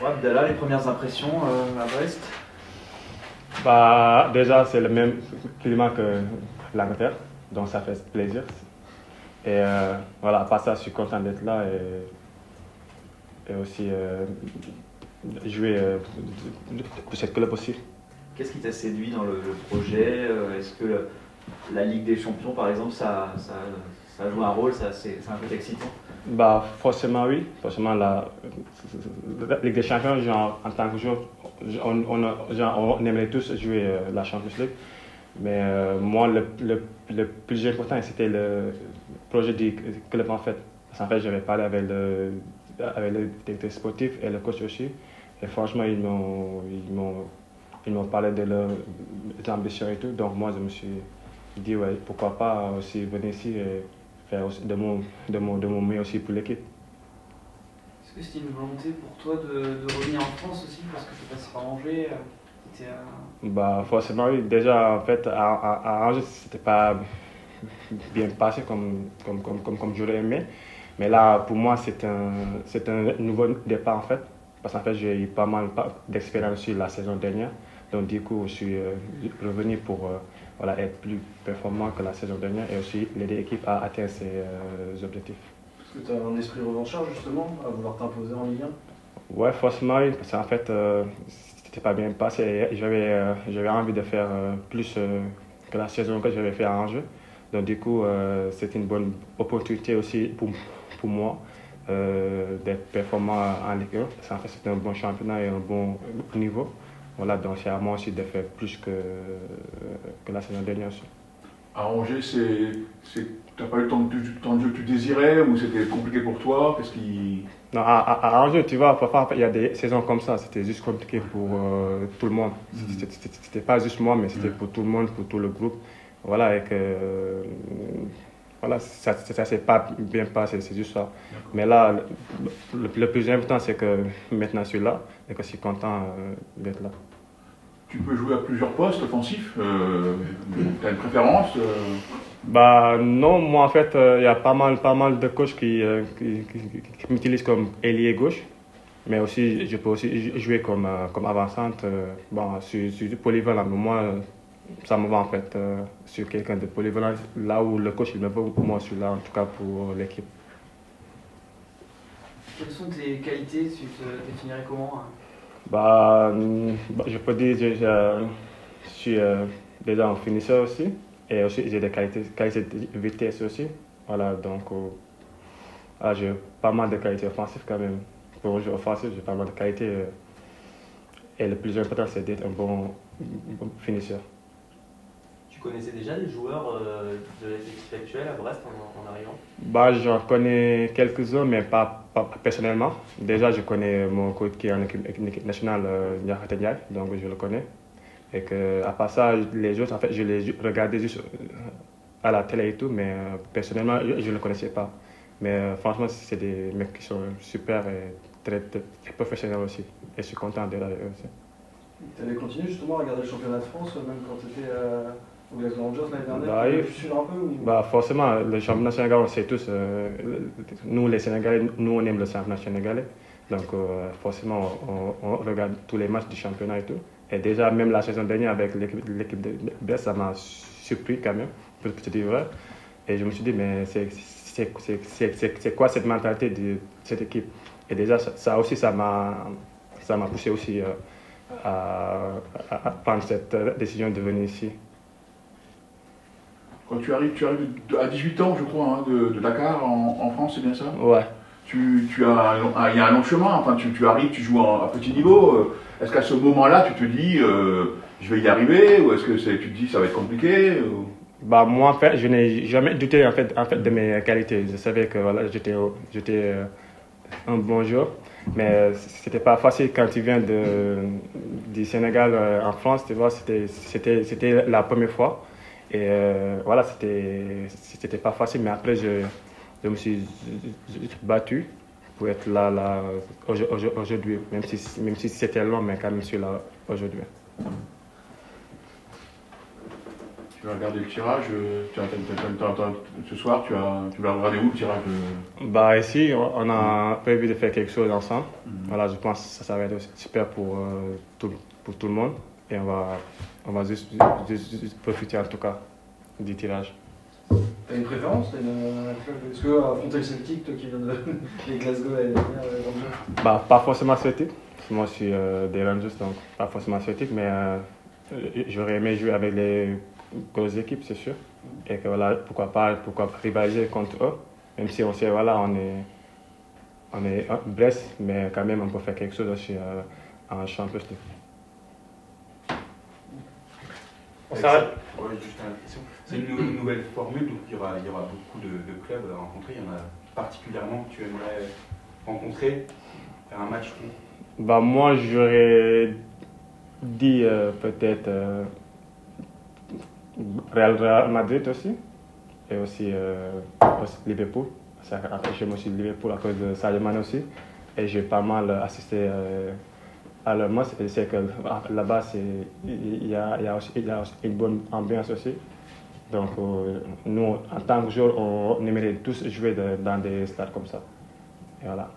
Ouais, Abdallah, les premières impressions à Brest? Bah, déjà, c'est le même climat que l'Angleterre, donc ça fait plaisir. Et voilà, à part ça, je suis content d'être là et aussi jouer de cette club aussi. Qu'est-ce qui t'a séduit dans le projet? Est-ce que la Ligue des Champions, par exemple, ça joue un rôle, c'est un peu excitant? Bah, forcément, oui. Forcément, la Ligue des Champions, genre, en tant que joueur, on aimerait tous jouer la Champions League. Mais moi, le plus important, c'était le projet du club, en fait. Parce qu'en fait, j'avais parlé avec le directeur sportif et le coach aussi. Et franchement, ils m'ont parlé de leurs ambitions et tout. Donc, moi, je me suis dit, ouais, pourquoi pas aussi venir ici et faire aussi de mon mieux aussi pour l'équipe. Est-ce que c'était une volonté pour toi de revenir en France aussi, parce que tu es passé par Angers? Bah, forcément, oui. Déjà, en fait, à Angers, c'était pas bien passé comme j'aurais aimé. Mais là, pour moi, c'est un nouveau départ, en fait. Parce qu'en fait, j'ai eu pas mal d'expérience sur la saison dernière. Donc, du coup, je suis revenu pour voilà, être plus performant que la saison dernière et aussi l'aider l'équipe à atteindre ses objectifs. Est-ce que tu as un esprit revanchard, justement, à vouloir t'imposer en Ligue 1? Ouais, forcément, oui. Parce qu'en fait, c'était pas bien passé. J'avais envie de faire plus que la saison que j'avais fait à Angers. Donc, du coup, c'est une bonne opportunité aussi pour moi d'être performant en Ligue 1. Parce qu'en fait, c'est un bon championnat et un bon niveau. Voilà, donc c'est à moi aussi de faire plus que la saison dernière aussi. À Angers, t'as pas eu le temps de jeu que tu désirais ou c'était compliqué pour toi? Qu'est-ce qui... Non, à Angers, tu vois, parfois, il y a des saisons comme ça, c'était juste compliqué pour tout le monde. C'était pas juste moi, mais c'était pour tout le monde, pour tout le groupe. Voilà, et que voilà, ça s'est pas bien passé, c'est juste ça. Mais là, le plus important, c'est que maintenant je suis là et que je suis content d'être là. Tu peux jouer à plusieurs postes offensifs, tu as une préférence? Bah non, moi en fait, il y a pas mal de coachs qui m'utilisent comme ailier gauche, mais aussi je peux aussi jouer comme avant-centre. Bon, je suis polyvalent, mais moi ça me va en fait. Je suis quelqu'un de polyvalent, là où le coach il me veut, moi je suis là en tout cas pour l'équipe. Quelles sont tes qualités? Tu te définirais comment? Je peux dire que je suis déjà un finisseur aussi. Et aussi, j'ai des qualités de vitesse aussi. Voilà, donc j'ai pas mal de qualités offensives quand même. Pour un jeu offensif, j'ai pas mal de qualités. Et le plus important, c'est d'être un bon finisseur. Tu connaissais déjà les joueurs de l'équipe actuelle à Brest en arrivant? J'en connais quelques-uns, mais pas personnellement. Déjà, je connais mon coach qui est en équipe nationale, Niakhaté Ndiaye, donc je le connais. Et qu'à part ça, les autres, en fait, je les regardais juste à la télé et tout, mais personnellement, je ne le connaissais pas. Mais franchement, c'est des mecs qui sont super et très professionnels aussi. Et je suis content d'être avec eux aussi. Tu avais continué justement à regarder le championnat de France, même quand tu étais au Glasgow Rangers l'année dernière? Bah, tu peux suivre un peu ou... Forcément, le championnat sénégalais, on sait tous, nous les Sénégalais, nous on aime le championnat sénégalais. Donc forcément, on regarde tous les matchs du championnat et tout. Et déjà, même la saison dernière avec l'équipe de Brest, ça m'a surpris quand même, pour te dire vrai. Et je me suis dit, mais c'est quoi cette mentalité de cette équipe? Et déjà, ça m'a poussé aussi à prendre cette décision de venir ici. Quand tu arrives à 18 ans, je crois, hein, de Dakar en France, c'est bien ça? Ouais. Il y a un long chemin, enfin, tu arrives, tu joues à petit niveau. Est-ce qu'à ce moment-là, tu te dis, je vais y arriver, ou est-ce que tu te dis, ça va être compliqué ou... Moi, en fait, je n'ai jamais douté en fait, de mes qualités. Je savais que voilà, j'étais un bon joueur, mais c'était pas facile quand tu viens du Sénégal en France, tu vois, c'était la première fois. Et voilà, c'était pas facile, mais après, je me suis battu pour être là aujourd'hui, même si c'était long, mais quand même je suis là aujourd'hui. Tu vas regarder le tirage, ce soir, tu vas regarder où le tirage Bah ici, on a prévu de faire quelque chose ensemble. Voilà, je pense que ça va être super pour tout le monde. Et on va juste profiter en tout cas du tirage. T'as une préférence? Est-ce que affronter le Celtic, toi qui viens de Glasgow l'année dernière, Rangers? Bah, pas forcément Celtic. Moi, je suis des Rangers, donc pas forcément Celtic, mais j'aurais aimé jouer avec les grosses équipes, c'est sûr. Et que voilà, pourquoi pas rivaliser contre eux, même si on sait, voilà, on est Brest, mais quand même, on peut faire quelque chose aussi en Champions League. On s'arrête. Ouais, juste une question. C'est une nouvelle formule, donc il y aura beaucoup de clubs à rencontrer. Il y en a particulièrement que tu aimerais rencontrer, faire un match contre? Bah, moi, j'aurais dit peut-être Real Madrid aussi, et aussi Liverpool. J'aime aussi Liverpool à cause de Sadio Mané aussi. Et j'ai pas mal assisté à leur match. Et je sais que là-bas, il y a aussi une bonne ambiance aussi. Donc, nous, en tant que joueurs, on aimerait tous jouer dans des stades comme ça. Et voilà.